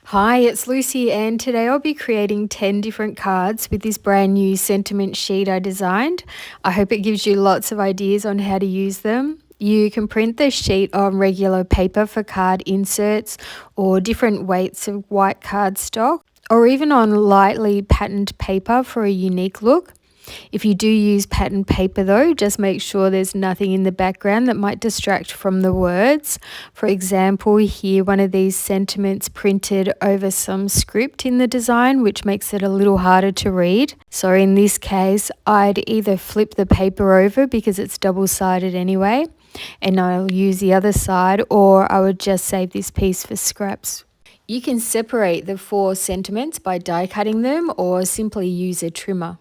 Hi, it's Lucy, and today I'll be creating 10 different cards with this brand new sentiment sheet I designed. I hope it gives you lots of ideas on how to use them. You can print the sheet on regular paper for card inserts or different weights of white cardstock, or even on lightly patterned paper for a unique look. If you do use patterned paper though, just make sure there's nothing in the background that might distract from the words. For example, here one of these sentiments printed over some script in the design, which makes it a little harder to read. So in this case, I'd either flip the paper over because it's double-sided anyway, and I'll use the other side, or I would just save this piece for scraps. You can separate the four sentiments by die cutting them or simply use a trimmer.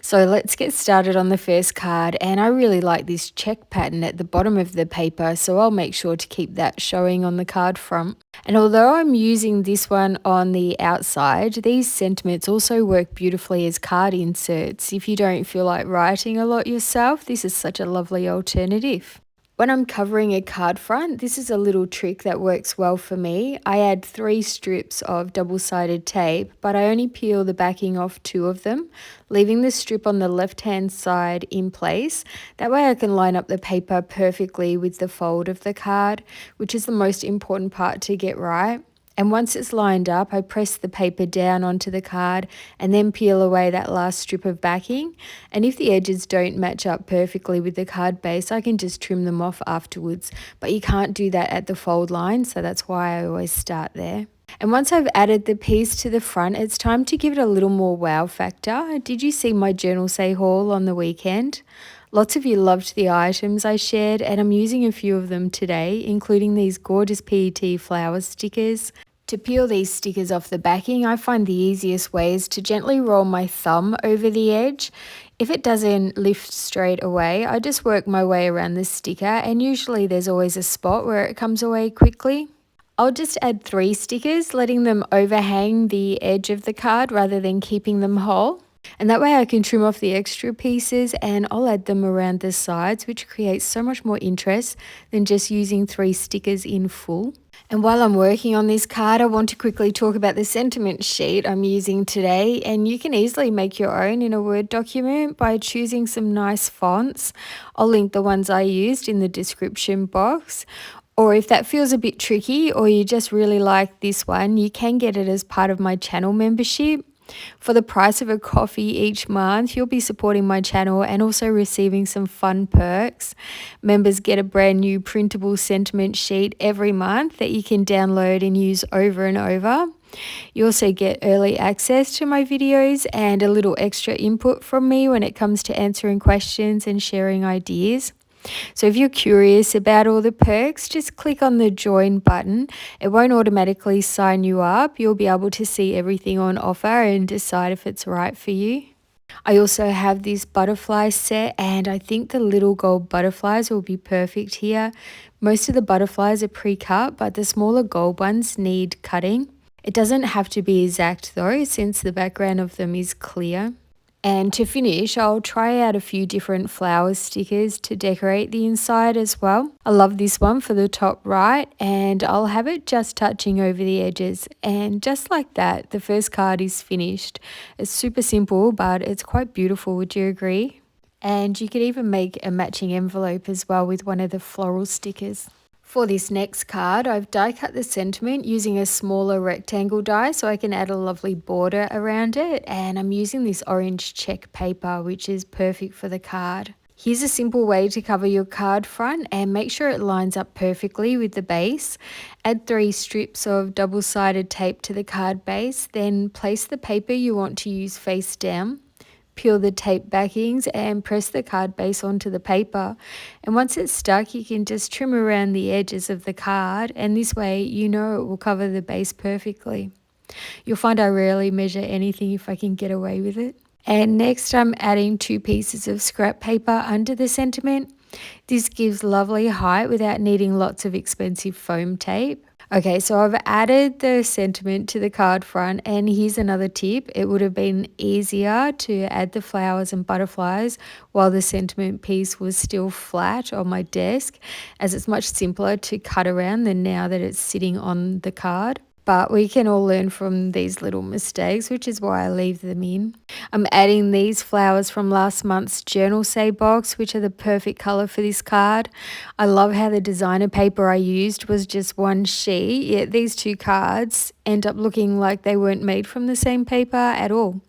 So let's get started on the first card, and I really like this check pattern at the bottom of the paper, so I'll make sure to keep that showing on the card front. And although I'm using this one on the outside, these sentiments also work beautifully as card inserts. If you don't feel like writing a lot yourself, this is such a lovely alternative. When I'm covering a card front, this is a little trick that works well for me. I add 3 strips of double-sided tape, but I only peel the backing off 2 of them, leaving the strip on the left-hand side in place. That way I can line up the paper perfectly with the fold of the card, which is the most important part to get right. And once it's lined up, I press the paper down onto the card and then peel away that last strip of backing. And if the edges don't match up perfectly with the card base, I can just trim them off afterwards. But you can't do that at the fold line, so that's why I always start there. And once I've added the piece to the front, it's time to give it a little more wow factor. Did you see my journal say haul on the weekend? Lots of you loved the items I shared, and I'm using a few of them today, including these gorgeous PET flower stickers. To peel these stickers off the backing, I find the easiest way is to gently roll my thumb over the edge. If it doesn't lift straight away, I just work my way around the sticker, and usually there's always a spot where it comes away quickly. I'll just add 3 stickers, letting them overhang the edge of the card rather than keeping them whole. And that way I can trim off the extra pieces, and I'll add them around the sides, which creates so much more interest than just using 3 stickers in full. And while I'm working on this card, I want to quickly talk about the sentiment sheet I'm using today, and you can easily make your own in a Word document by choosing some nice fonts. I'll link the ones I used in the description box. Or if that feels a bit tricky or you just really like this one, you can get it as part of my channel membership. For the price of a coffee each month, you'll be supporting my channel and also receiving some fun perks. Members get a brand new printable sentiment sheet every month that you can download and use over and over. You also get early access to my videos and a little extra input from me when it comes to answering questions and sharing ideas. So if you're curious about all the perks, just click on the join button. It won't automatically sign you up. You'll be able to see everything on offer and decide if it's right for you. I also have this butterfly set, and I think the little gold butterflies will be perfect here. Most of the butterflies are pre-cut, but the smaller gold ones need cutting. It doesn't have to be exact though, since the background of them is clear. And to finish, I'll try out a few different flower stickers to decorate the inside as well. I love this one for the top right, and I'll have it just touching over the edges. And just like that, the first card is finished. It's super simple, but it's quite beautiful, would you agree? And you could even make a matching envelope as well with one of the floral stickers. For this next card, I've die cut the sentiment using a smaller rectangle die so I can add a lovely border around it, and I'm using this orange check paper, which is perfect for the card. Here's a simple way to cover your card front and make sure it lines up perfectly with the base. Add 3 strips of double-sided tape to the card base, then place the paper you want to use face down. Peel the tape backings and press the card base onto the paper, and once it's stuck you can just trim around the edges of the card, and this way you know it will cover the base perfectly. You'll find I rarely measure anything if I can get away with it. And next I'm adding 2 pieces of scrap paper under the sentiment. This gives lovely height without needing lots of expensive foam tape. Okay, so I've added the sentiment to the card front, and here's another tip. It would have been easier to add the flowers and butterflies while the sentiment piece was still flat on my desk, as it's much simpler to cut around than now that it's sitting on the card. but we can all learn from these little mistakes, which is why I leave them in. I'm adding these flowers from last month's Journal Say box, which are the perfect colour for this card. I love how the designer paper I used was just one sheet, yet these two cards end up looking like they weren't made from the same paper at all.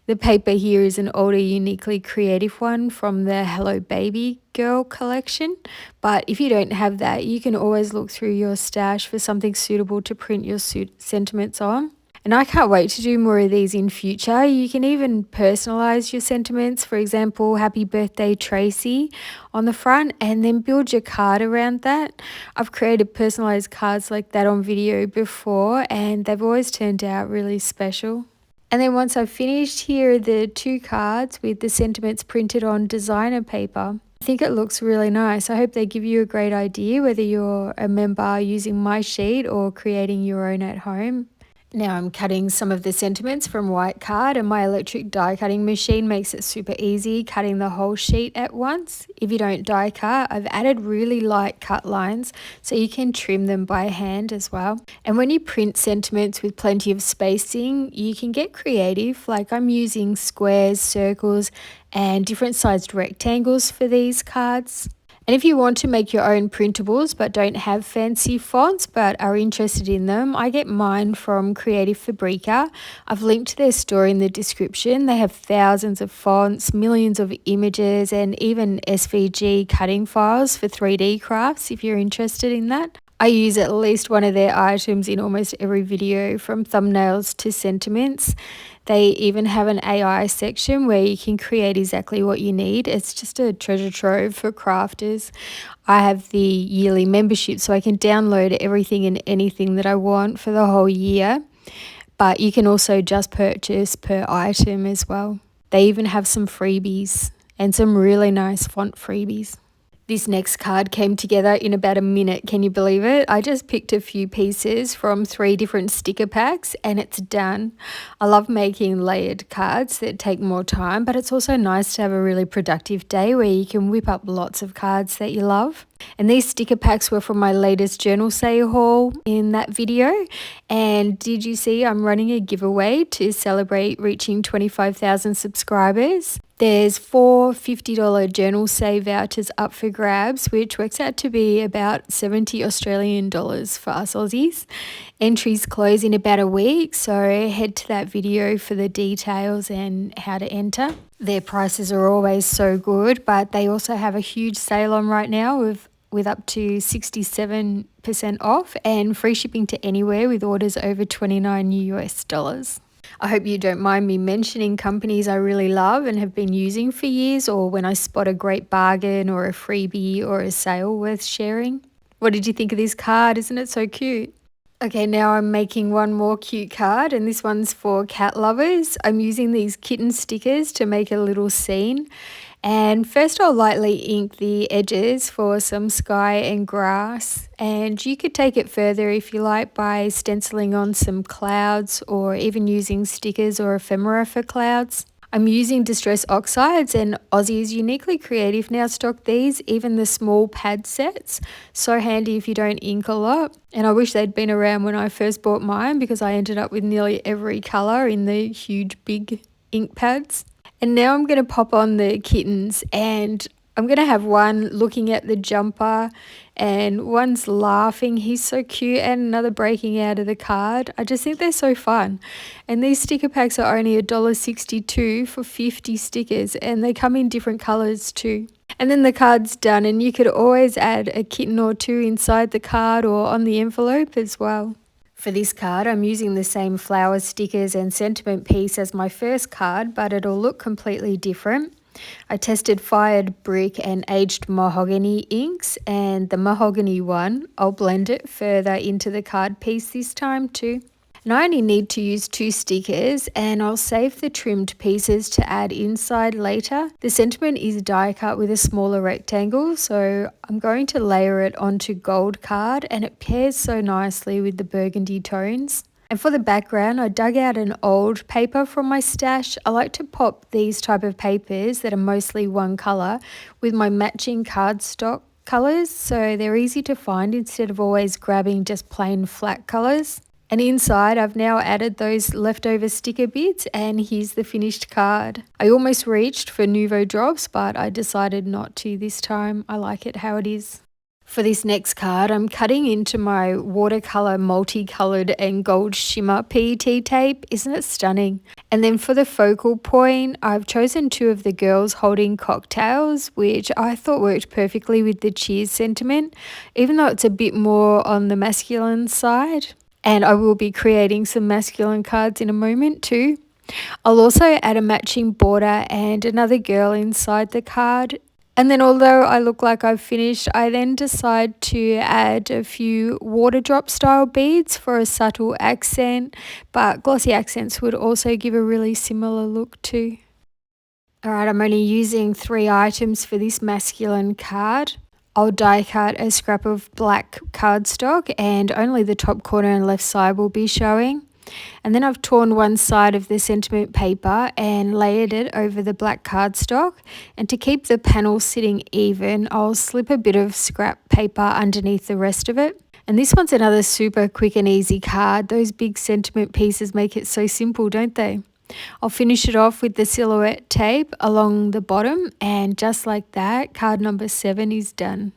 The paper here is an older, uniquely creative one from the Hello Baby Girl collection, but if you don't have that, you can always look through your stash for something suitable to print your sentiments on. And I can't wait to do more of these in future. You can even personalize your sentiments, for example, happy birthday Tracy on the front, and then build your card around that. I've created personalized cards like that on video before, and they've always turned out really special. And then once I've finished, here are the two cards with the sentiments printed on designer paper. I think it looks really nice. I hope they give you a great idea whether you're a member using my sheet or creating your own at home. Now I'm cutting some of the sentiments from white card, and my electric die cutting machine makes it super easy cutting the whole sheet at once. If you don't die cut, I've added really light cut lines so you can trim them by hand as well. And when you print sentiments with plenty of spacing, you can get creative, like I'm using squares, circles, and different sized rectangles for these cards. And if you want to make your own printables but don't have fancy fonts but are interested in them, I get mine from Creative Fabrica. I've linked their store in the description. They have thousands of fonts, millions of images, and even SVG cutting files for 3D crafts if you're interested in that. I use at least one of their items in almost every video, from thumbnails to sentiments. They even have an AI section where you can create exactly what you need. It's just a treasure trove for crafters. I have the yearly membership, so I can download everything and anything that I want for the whole year. But you can also just purchase per item as well. They even have some freebies and some really nice font freebies. This next card came together in about a minute, can you believe it? I just picked a few pieces from 3 different sticker packs and it's done. I love making layered cards that take more time, but it's also nice to have a really productive day where you can whip up lots of cards that you love. And these sticker packs were from my latest Journal Say haul in that video. And did you see I'm running a giveaway to celebrate reaching 25,000 subscribers? There's 4 $50 Journal Say vouchers up for grabs, which works out to be about 70 Australian dollars for us Aussies. Entries close in about a week, so head to that video for the details and how to enter. Their prices are always so good, but they also have a huge sale on right now with up to 67% off and free shipping to anywhere with orders over $29 US. I hope you don't mind me mentioning companies I really love and have been using for years, or when I spot a great bargain or a freebie or a sale worth sharing. What did you think of this card? Isn't it so cute? Okay, now I'm making one more cute card, and this one's for cat lovers. I'm using these kitten stickers to make a little scene. And first I'll lightly ink the edges for some sky and grass, and you could take it further if you like by stenciling on some clouds or even using stickers or ephemera for clouds. I'm using Distress Oxides, and Aussie is Uniquely Creative now stock these, even the small pad sets. So handy if you don't ink a lot. And I wish they'd been around when I first bought mine, because I ended up with nearly every colour in the huge big ink pads. And now I'm going to pop on the kittens, and I'm going to have one looking at the jumper and one's laughing, he's so cute, and another breaking out of the card. I just think they're so fun. And these sticker packs are only $1.62 for 50 stickers, and they come in different colours too. And then the card's done, and you could always add a kitten or two inside the card or on the envelope as well. For this card, I'm using the same flower stickers and sentiment piece as my first card, but it'll look completely different. I tested fired brick and aged mahogany inks, and the mahogany one, I'll blend it further into the card piece this time too. And I only need to use 2 stickers, and I'll save the trimmed pieces to add inside later. The sentiment is die cut with a smaller rectangle, so I'm going to layer it onto gold card, and it pairs so nicely with the burgundy tones. And for the background, I dug out an old paper from my stash. I like to pop these type of papers that are mostly one colour with my matching cardstock colours, so they're easy to find instead of always grabbing just plain flat colours. And inside, I've now added those leftover sticker bits, and here's the finished card. I almost reached for Nouveau drops, but I decided not to this time. I like it how it is. For this next card, I'm cutting into my watercolor multicolored and gold shimmer PET tape. Isn't it stunning? And then for the focal point, I've chosen two of the girls holding cocktails, which I thought worked perfectly with the cheers sentiment, even though it's a bit more on the masculine side. And I will be creating some masculine cards in a moment too. I'll also add a matching border and another girl inside the card. And then although I look like I've finished, I then decide to add a few water drop style beads for a subtle accent, but glossy accents would also give a really similar look too. Alright, I'm only using 3 items for this masculine card. I'll die cut a scrap of black cardstock and only the top corner and left side will be showing. And then I've torn one side of the sentiment paper and layered it over the black cardstock. And to keep the panel sitting even, I'll slip a bit of scrap paper underneath the rest of it. And this one's another super quick and easy card. Those big sentiment pieces make it so simple, don't they? I'll finish it off with the silhouette tape along the bottom, and just like that, card number 7 is done.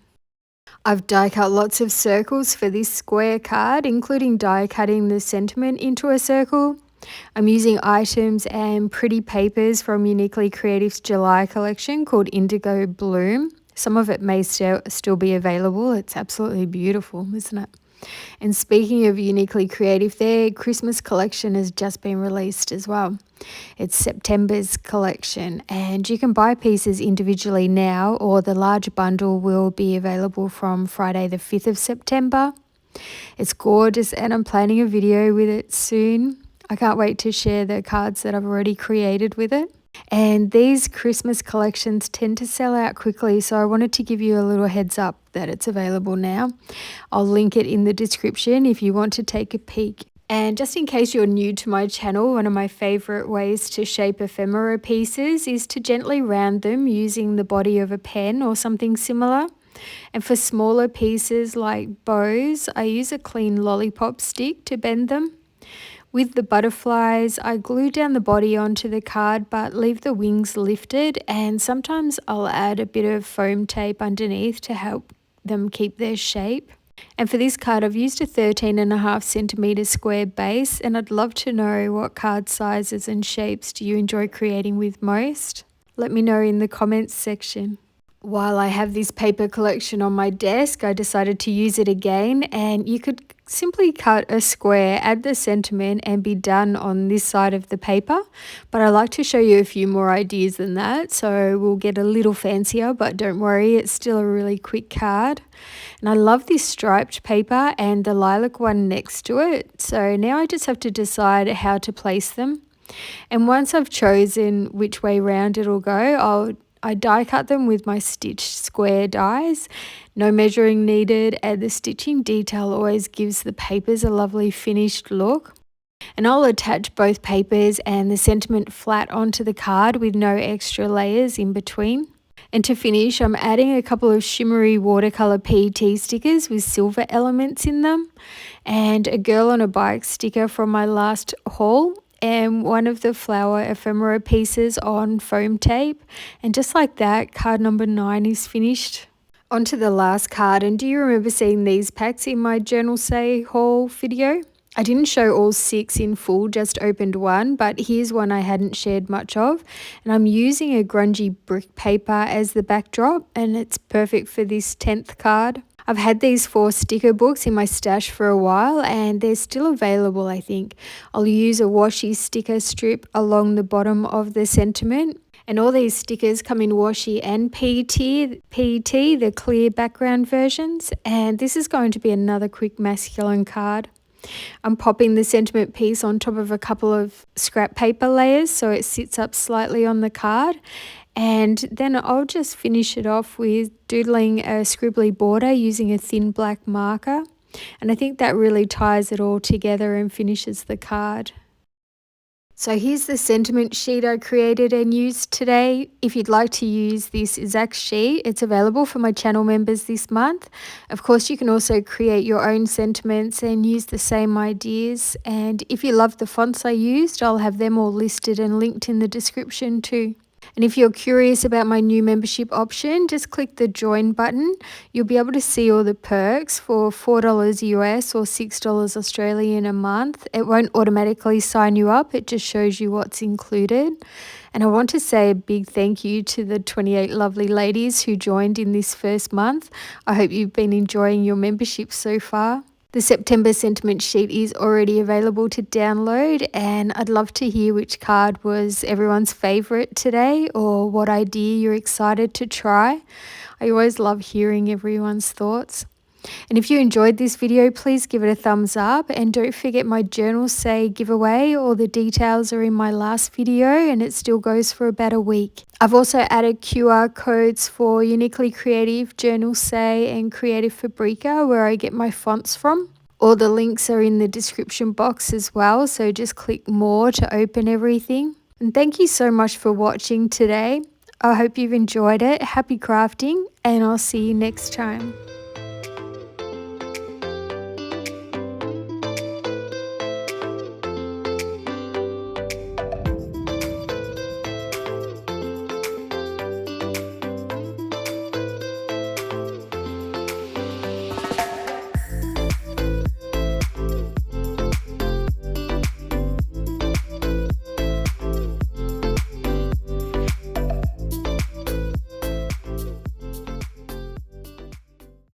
I've die cut lots of circles for this square card, including die cutting the sentiment into a circle. I'm using items and pretty papers from Uniquely Creative's July collection called Indigo Bloom. Some of it may still be available. It's absolutely beautiful, isn't it? And speaking of Uniquely Creative, their Christmas collection has just been released as well. It's September's collection, and you can buy pieces individually now, or the large bundle will be available from Friday the 5th of September. It's gorgeous, and I'm planning a video with it soon. I can't wait to share the cards that I've already created with it. And these Christmas collections tend to sell out quickly, so I wanted to give you a little heads up that it's available now. I'll link it in the description if you want to take a peek. And just in case you're new to my channel, one of my favorite ways to shape ephemera pieces is to gently round them using the body of a pen or something similar. And for smaller pieces like bows, I use a clean lollipop stick to bend them. With the butterflies, I glue down the body onto the card but leave the wings lifted, and sometimes I'll add a bit of foam tape underneath to help them keep their shape. And for this card, I've used a 13.5 centimeter square base, and I'd love to know what card sizes and shapes do you enjoy creating with most? Let me know in the comments section. While I have this paper collection on my desk, I decided to use it again, and you could simply cut a square, add the sentiment, and be done on this side of the paper. But I like to show you a few more ideas than that, so we'll get a little fancier, but don't worry, it's still a really quick card. And I love this striped paper and the lilac one next to it, so now I just have to decide how to place them. And once I've chosen which way round it'll go, I die cut them with my stitched square dies. No measuring needed, and the stitching detail always gives the papers a lovely finished look. And I'll attach both papers and the sentiment flat onto the card with no extra layers in between. And to finish, I'm adding a couple of shimmery watercolor PET stickers with silver elements in them, and a girl on a bike sticker from my last haul, and one of the flower ephemera pieces on foam tape. And just like that, card number 9 is finished. On to the last card, and do you remember seeing these packs in my Journal Say haul video? I didn't show all 6 in full, just opened one, but here's one I hadn't shared much of. And I'm using a grungy brick paper as the backdrop, and it's perfect for this 10th card. I've had these 4 sticker books in my stash for a while, and they're still available, I think. I'll use a washi sticker strip along the bottom of the sentiment. And all these stickers come in washi and PET, the clear background versions. And this is going to be another quick masculine card. I'm popping the sentiment piece on top of a couple of scrap paper layers so it sits up slightly on the card. And then I'll just finish it off with doodling a scribbly border using a thin black marker. And I think that really ties it all together and finishes the card. So here's the sentiment sheet I created and used today. If you'd like to use this exact sheet, it's available for my channel members this month. Of course, you can also create your own sentiments and use the same ideas. And if you love the fonts I used, I'll have them all listed and linked in the description too. And if you're curious about my new membership option, just click the join button. You'll be able to see all the perks for $4 US or $6 Australian a month. It won't automatically sign you up, it just shows you what's included. And I want to say a big thank you to the 28 lovely ladies who joined in this first month. I hope you've been enjoying your membership so far. The September sentiment sheet is already available to download, and I'd love to hear which card was everyone's favourite today or what idea you're excited to try. I always love hearing everyone's thoughts. And if you enjoyed this video, please give it a thumbs up, and don't forget my Journal Say giveaway. All the details are in my last video and it still goes for about a week. I've also added QR codes for Uniquely Creative, Journal Say and Creative Fabrica, where I get my fonts from. All the links are in the description box as well, so just click more to open everything. And thank you so much for watching today. I hope you've enjoyed it. Happy crafting, and I'll see you next time.